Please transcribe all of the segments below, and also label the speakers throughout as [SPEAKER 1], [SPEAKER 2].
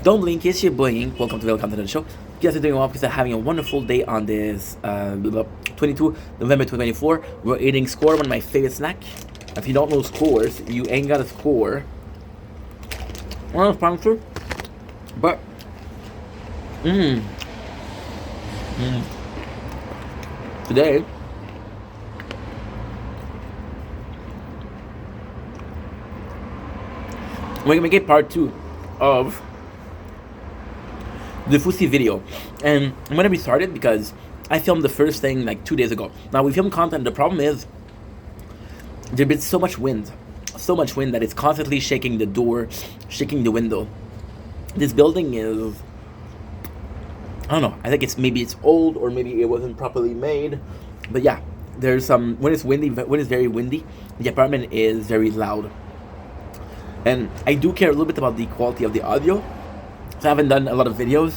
[SPEAKER 1] Don't blink, it's your boy Ink. Welcome to Welcome to the show. You guys are doing well because I'm having a wonderful day on this 22 November 2024. We're eating score, one of my favorite snack. If you don't know scores, you ain't got a score. Well, sponsor, but today we're gonna make a part 2 of the fousey video, and I'm gonna restart it because I filmed the first thing like 2 days ago. Now we filmed content. The problem is there's been so much wind that it's constantly shaking the door, shaking the window. This building is, I don't know, I think maybe it's old or maybe it wasn't properly made, but yeah, there's some, when it's very windy, the apartment is very loud. And I do care a little bit about the quality of the audio, so I haven't done a lot of videos.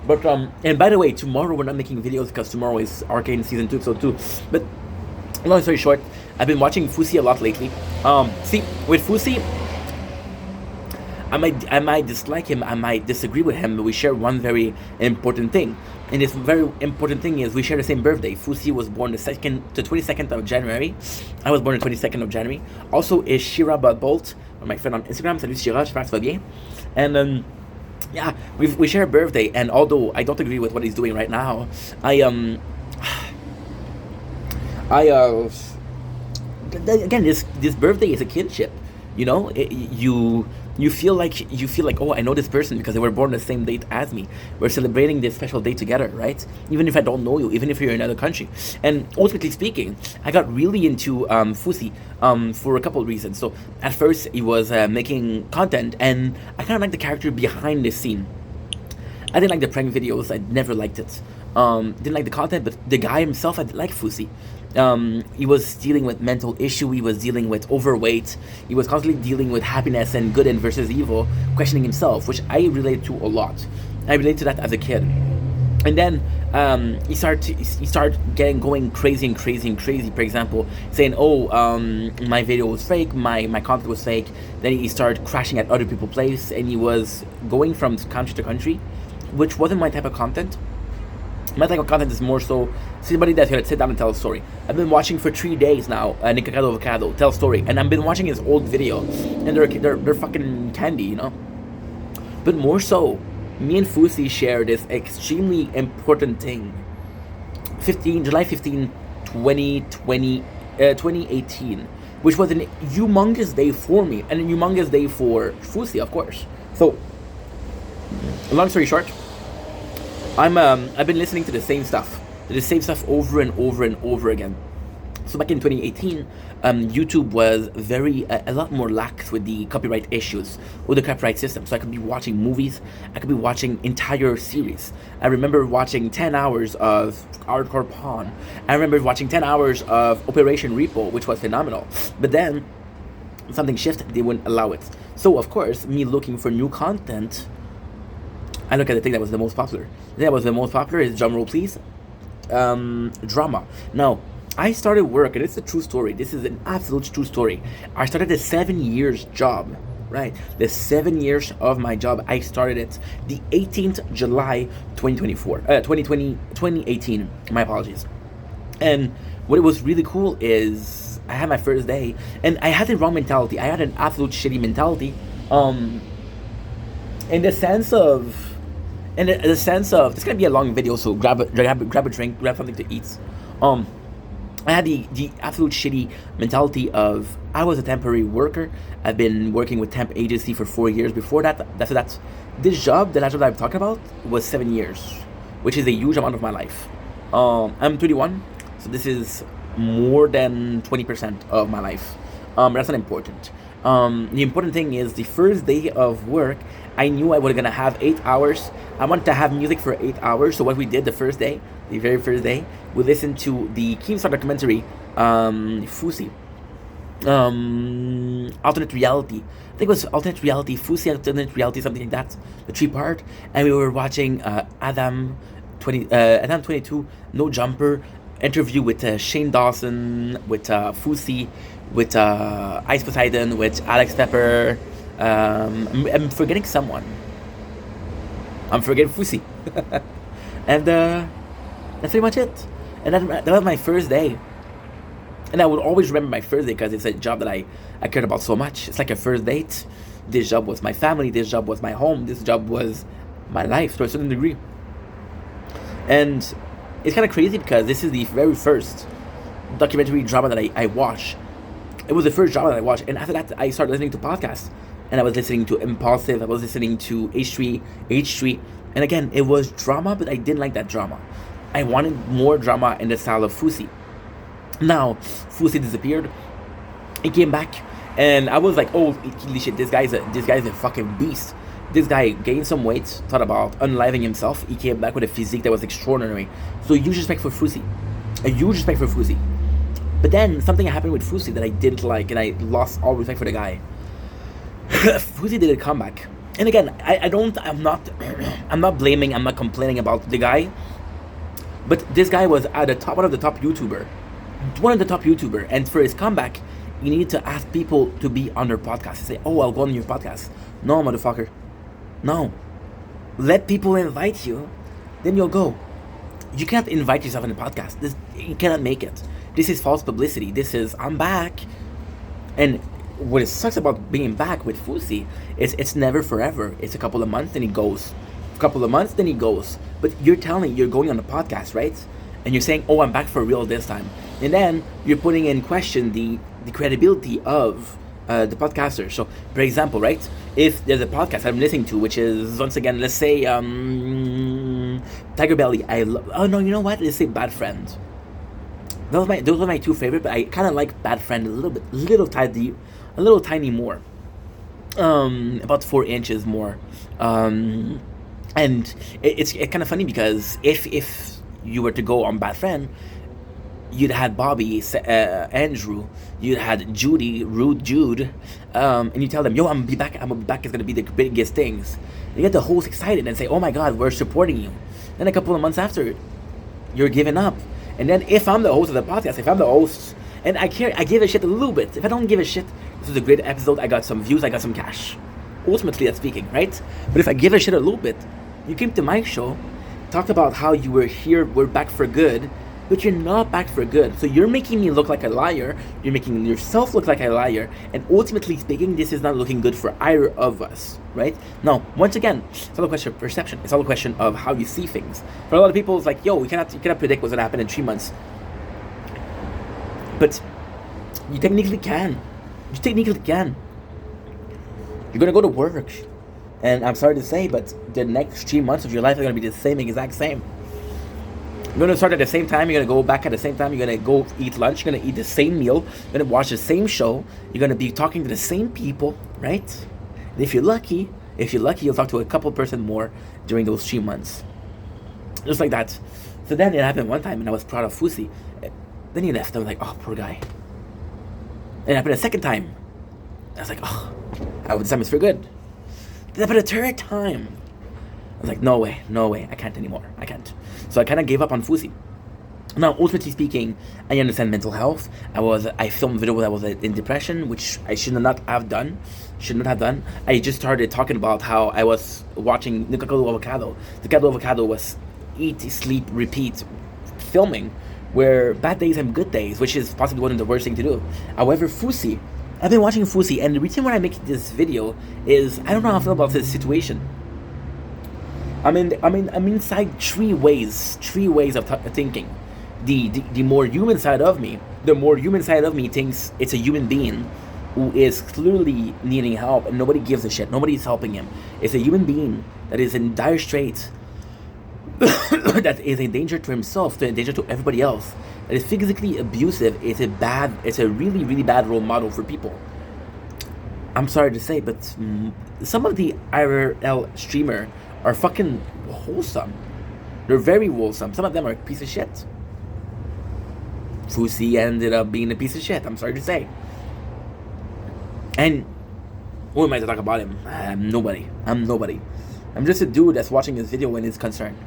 [SPEAKER 1] But and by the way, tomorrow we're not making videos because tomorrow is Arcane Season 2, episode 2. But long story short, I've been watching fousey a lot lately. See, with fousey, I might dislike him, I might disagree with him, but we share one very important thing. And this very important thing is we share the same birthday. Fousey was born the 22nd of January. I was born the 22nd of January. Also is Shira Bolt, my friend on Instagram. Salut Shira, j'espère que tu vas bien. And yeah, we share a birthday, and although I don't agree with what he's doing right now, again, this birthday is a kinship, you know. You feel like, oh, I know this person because they were born the same date as me. We're celebrating this special day together, right? Even if I don't know you, even if you're in another country. And ultimately speaking, I got really into fousey for a couple of reasons. So at first he was making content, and I kind of like the character behind the scene. I didn't like the prank videos. I never liked it. Didn't like the content, but the guy himself, I like fousey. He was dealing with mental issue. He was dealing with overweight. He was constantly dealing with happiness and good and versus evil, questioning himself, which I relate to a lot. I relate to that as a kid. And then he started going crazy. For example, saying, "Oh, my video was fake. My content was fake." Then he started crashing at other people's place, and he was going from country to country, which wasn't my type of content. My type of content is more so somebody that's gonna sit down and tell a story. I've been watching for 3 days now, Nikakado Avocado, tell a story, and I've been watching his old video, and they're fucking candy, you know. But more so, me and fousey share this extremely important thing. July 15, 2018, which was a humongous day for me, and a humongous day for fousey, of course. So, long story short, I've been listening to the same stuff over and over again. So back in 2018, YouTube was a lot more lax with the copyright issues, with the copyright system. So I could be watching movies, I could be watching entire series. I remember watching 10 hours of Hardcore Pawn. I remember watching 10 hours of Operation Repo, which was phenomenal. But then something shifted; they wouldn't allow it. So of course, me looking for new content, I look at the thing that was the most popular. The thing that was the most popular is, drum roll please, drama. Now, I started work, and it's a true story. This is an absolute true story. I started a 7 years job, right? The 7 years of my job, I started it the 18th July 2018. My apologies. And what was really cool is I had my first day, and I had the wrong mentality. I had an absolute shitty mentality. In the sense of, this is gonna be a long video, so grab a drink, grab something to eat. I had the absolute shitty mentality of, I was a temporary worker. I've been working with temp agency for 4 years. Before that, that's this job, the last job that I'm talking about, was 7 years, which is a huge amount of my life. I'm 31, so this is more than 20% of my life. That's not important. The important thing is, the first day of work, I knew I was gonna have 8 hours. I wanted to have music for 8 hours. So what we did the very first day, we listened to the Keemstar documentary, fousey, alternate reality. I think it was alternate reality, fousey alternate reality, something like that. The 3-part, and we were watching Adam 22, No Jumper, interview with Shane Dawson, with fousey, with Ice Poseidon, with Alex Pepper. I'm forgetting someone. I'm forgetting fousey. And that's pretty much it. And that was my first day. And I would always remember my first day because it's a job that I cared about so much. It's like a first date. This job was my family. This job was my home. This job was my life to a certain degree. And it's kind of crazy because this is the very first documentary drama that I watched. It was the first drama that I watched. And after that, I started listening to podcasts. And I was listening to Impulsive. I was listening to H3. And again, it was drama, but I didn't like that drama. I wanted more drama in the style of fousey. Now, fousey disappeared. He came back, and I was like, "Oh, holy shit! This guy's a fucking beast." This guy gained some weight, thought about unliving himself. He came back with a physique that was extraordinary. So huge respect for fousey, a huge respect for fousey. But then something happened with fousey that I didn't like, and I lost all respect for the guy. fousey did a comeback, and again, I'm not blaming, I'm not complaining about the guy. But this guy was at the top, one of the top YouTuber, and for his comeback, you need to ask people to be on their podcast. You say, "Oh, I'll go on your podcast." No, motherfucker. No. Let people invite you, then you'll go. You can't invite yourself in a podcast. You cannot make it. This is false publicity. This is, I'm back. And what sucks about being back with fousey is it's never forever. It's a couple of months, then he goes. A couple of months, then he goes. But you're going on the podcast, right? And you're saying, "Oh, I'm back for real this time." And then you're putting in question the credibility of the podcaster. So, for example, right, if there's a podcast I'm listening to, which is, once again, let's say Tiger Belly. Oh no, you know what? Let's say Bad Friend. Those are my two favorite, but I kind of like Bad Friend a little tiny more. About 4 inches more. And it's kind of funny because if you were to go on Bad Friend, you'd had Bobby, Andrew, you'd had Judy, Rude Jude, and you tell them, "Yo, I'm gonna be back. It's gonna be the biggest things." You get the host excited and say, "Oh my God, we're supporting you." Then a couple of months after, you're giving up. And then if I'm the host of the podcast, and I give a shit a little bit. If I don't give a shit, this is a great episode. I got some views. I got some cash. Ultimately, that's speaking, right? But if I give a shit a little bit, you came to my show, talked about how you were here, we're back for good, but you're not back for good. So you're making me look like a liar, you're making yourself look like a liar, and ultimately speaking, this is not looking good for either of us, right? Now, once again, it's all a question of perception. It's all a question of how you see things. For a lot of people, it's like, "Yo, you cannot predict what's going to happen in 3 months." But you technically can. You're going to go to work. And I'm sorry to say, but the next 3 months of your life are going to be the exact same. You're going to start at the same time. You're going to go back at the same time. You're going to go eat lunch. You're going to eat the same meal. You're going to watch the same show. You're going to be talking to the same people, right? And if you're lucky, you'll talk to a couple person more during those 3 months. Just like that. So then it happened one time, and I was proud of fousey. Then he left. I was like, "Oh, poor guy." And it happened a second time. I was like, "Oh, I would it's for good." Then happened a third time. I was like, no way, I can't anymore. I can't. So I kind of gave up on fousey. Now, ultimately speaking, I understand mental health. I filmed a video when I was in depression, which I should not have done. I just started talking about how I was watching Nicole Avocado. Nicole Avocado was eat, sleep, repeat filming, where bad days and good days, which is possibly one of the worst things to do. However, fousey, I've been watching fousey, and the reason why I make this video is I don't know how I feel about this situation. I'm inside three ways of thinking. The more human side of me, thinks it's a human being who is clearly needing help, and nobody gives a shit. Nobody's helping him. It's a human being that is in dire straits, that is a danger to himself, a danger to everybody else, that is physically abusive. It's a really, really bad role model for people. I'm sorry to say, but some of the IRL streamer are fucking wholesome. They're very wholesome. Some of them are a piece of shit. fousey ended up being a piece of shit, I'm sorry to say. And who am I to talk about him? I'm nobody. I'm just a dude that's watching this video when it's concerned.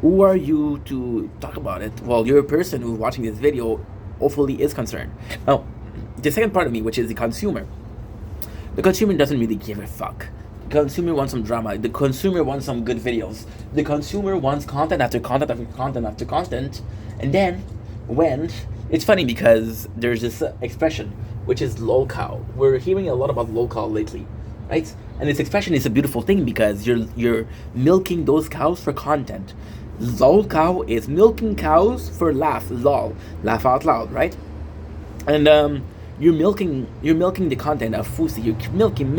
[SPEAKER 1] Who are you to talk about it? Well, you're a person who's watching this video, hopefully is concerned. Now, the second part of me, which is the consumer. The consumer doesn't really give a fuck. consumer wants some drama. The consumer wants some good videos. The consumer wants content after content after content after content. And then, when it's funny because there's this expression which is lolcow. We're hearing a lot about lolcow lately, right? And this expression is a beautiful thing because you're milking those cows for content. Lolcow is milking cows for laugh, lol, laugh out loud, right? And you're milking the content of fousey. You're milking.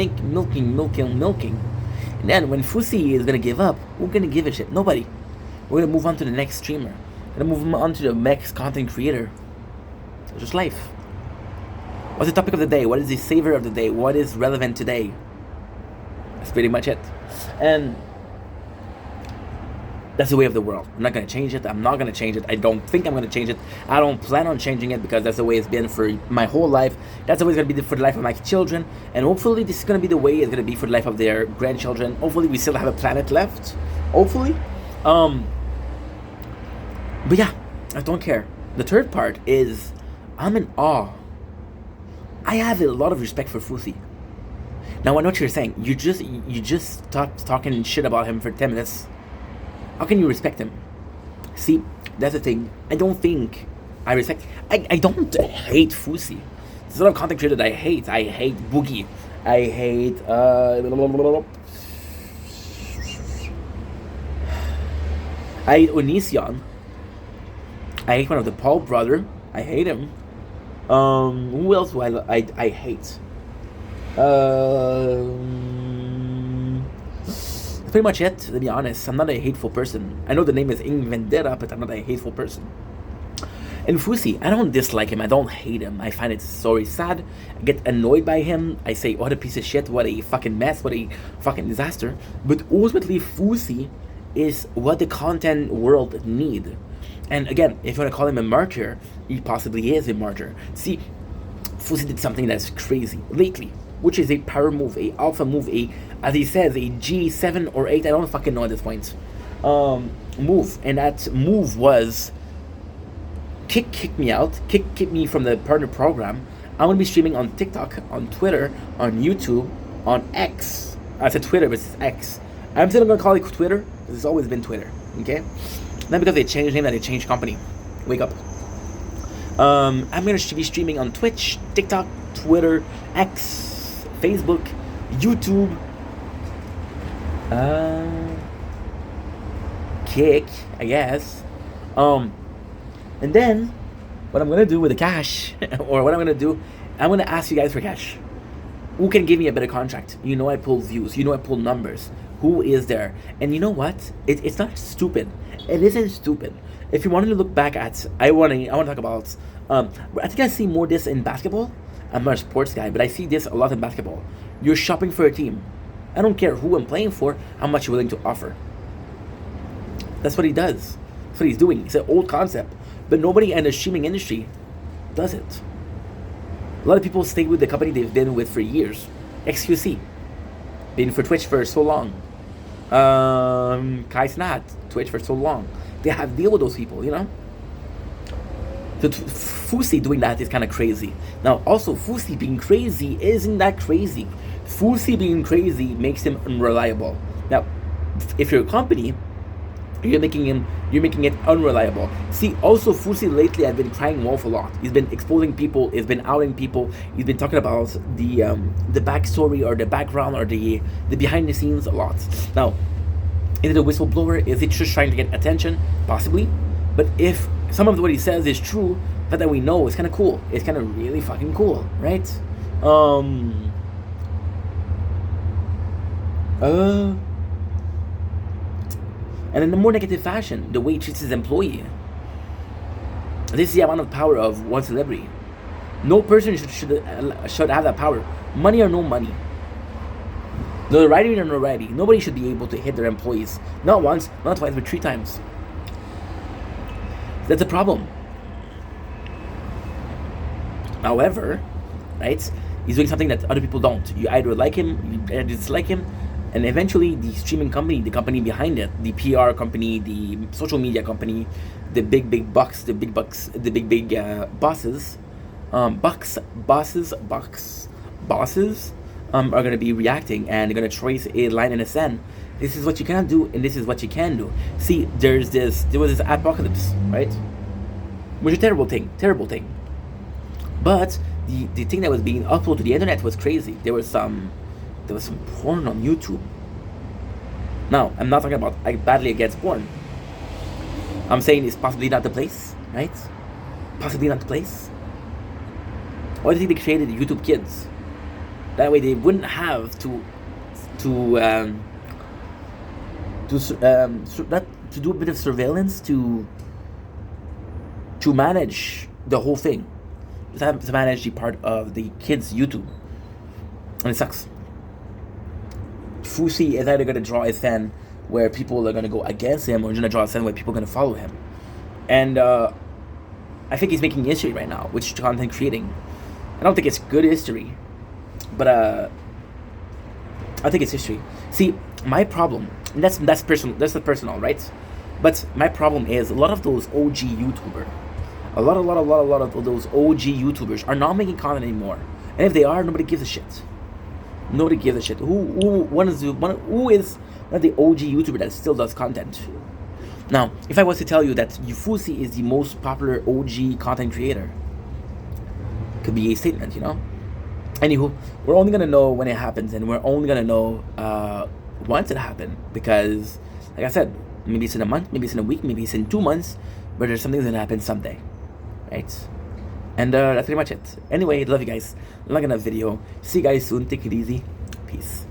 [SPEAKER 1] And then when fousey is gonna give up, who's gonna give a shit? Nobody. We're gonna move on to the next streamer. We're gonna move on to the next content creator. It's just life. What's the topic of the day? What is the savor of the day? What is relevant today? That's pretty much it. And that's the way of the world. I'm not going to change it. I'm not going to change it. I don't think I'm going to change it. I don't plan on changing it because that's the way it's been for my whole life. That's the way it's going to be for the life of my children. And hopefully this is going to be the way it's going to be for the life of their grandchildren. Hopefully we still have a planet left. Hopefully. But yeah, I don't care. The third part is I'm in awe. I have a lot of respect for fousey. Now I know what you're saying. You just stopped talking shit about him for 10 minutes. How can you respect him? See, that's the thing. I don't think I respect. I don't hate fousey. There's a lot of content creators that I hate. I hate Boogie. I hate I hate Onision. I hate one of the Paul brother. I hate him. Who else do I hate? That's pretty much it, to be honest. I'm not a hateful person. I know the name is Ing Vendetta, but I'm not a hateful person. And fousey, I don't dislike him. I don't hate him. I find it so sad. I get annoyed by him. I say, what a piece of shit. What a fucking mess. What a fucking disaster. But ultimately, fousey is what the content world need. And again, if you want to call him a martyr, he possibly is a martyr. See, fousey did something that's crazy lately, which is a power move, a alpha move, as he says, a G7 or 8, I don't fucking know at this point, move. And that move was kick me out, kick me from the partner program. I'm going to be streaming on TikTok, on Twitter, on YouTube, on X. I said Twitter, but it's X. I'm still going to call it Twitter, because it's always been Twitter, okay? Not because they changed name, that they changed company. Wake up. I'm going to be streaming on Twitch, TikTok, Twitter, X, Facebook, YouTube, Kick, I guess. And then, what I'm going to do with the cash, or what I'm going to do, I'm going to ask you guys for cash. Who can give me a better contract? You know I pull views. You know I pull numbers. Who is there? And you know what? It's not stupid. It isn't stupid. If you wanted to look back at, I want to talk about. I think I see more this in basketball. I'm not a sports guy, but I see this a lot in basketball. You're shopping for a team. I don't care who I'm playing for. How much you're willing to offer. That's what he does. That's what he's doing. It's an old concept, but nobody in the streaming industry does it. A lot of people stay with the company they've been with for years. XQC, been for Twitch for so long. Kai Snat, Twitch for so long. They have deal with those people, you know. So fousey doing that is kind of crazy. Now, also fousey being crazy isn't that crazy. Fousey being crazy makes him unreliable. Now, if you're a company, you're making it unreliable. See, also fousey lately has been crying wolf a lot. He's been exposing people. He's been outing people. He's been talking about the backstory or the background or the behind the scenes a lot. Now, is it a whistleblower? Is it just trying to get attention? Possibly. But if some of what he says is true, that we know, it's kind of cool. It's kind of really fucking cool, right? And in a more negative fashion, the way he treats his employee. This is the amount of power of one celebrity. No person should have that power. Money or no money. Notoriety or notoriety. Nobody should be able to hit their employees. Not once, not twice, but 3 times. That's a problem. However, right, he's doing something that other people don't. You either like him, you dislike him, and eventually the streaming company, the company behind it, the PR company, the social media company, the big bosses, are gonna be reacting, and they're gonna trace a line in the sand. This is what you can't do, and this is what you can do. See, there was this apocalypse, right? Which is a terrible thing. But the thing that was being uploaded to the internet was crazy. There was some porn on YouTube. Now, I'm not talking about badly against porn. I'm saying it's possibly not the place, right? Possibly not the place. Why do you think they created the YouTube Kids? That way they wouldn't have to do a bit of surveillance to manage the whole thing, to manage the part of the kids' YouTube, and it sucks. Fousey is either going to draw a stand where people are going to go against him, or he's going to draw a stand where people are going to follow him. And I think he's making history right now, which is content creating. I don't think it's good history, but I think it's history. See, my problem, and that's personal, right? But my problem is a lot of those OG YouTubers, a lot of those OG YouTubers are not making content anymore. And if they are, nobody gives a shit. Nobody gives a shit. Who is one of the OG YouTuber that still does content? Now, if I was to tell you that fousey is the most popular OG content creator, could be a statement, you know. Anywho, we're only gonna know when it happens, and we're only gonna know once it happened, because, like I said, maybe it's in a month, maybe it's in a week, maybe it's in 2 months, but there's something that's gonna happen someday, right? And that's pretty much it. Anyway, love you guys. I'm not gonna video. See you guys soon. Take it easy. Peace.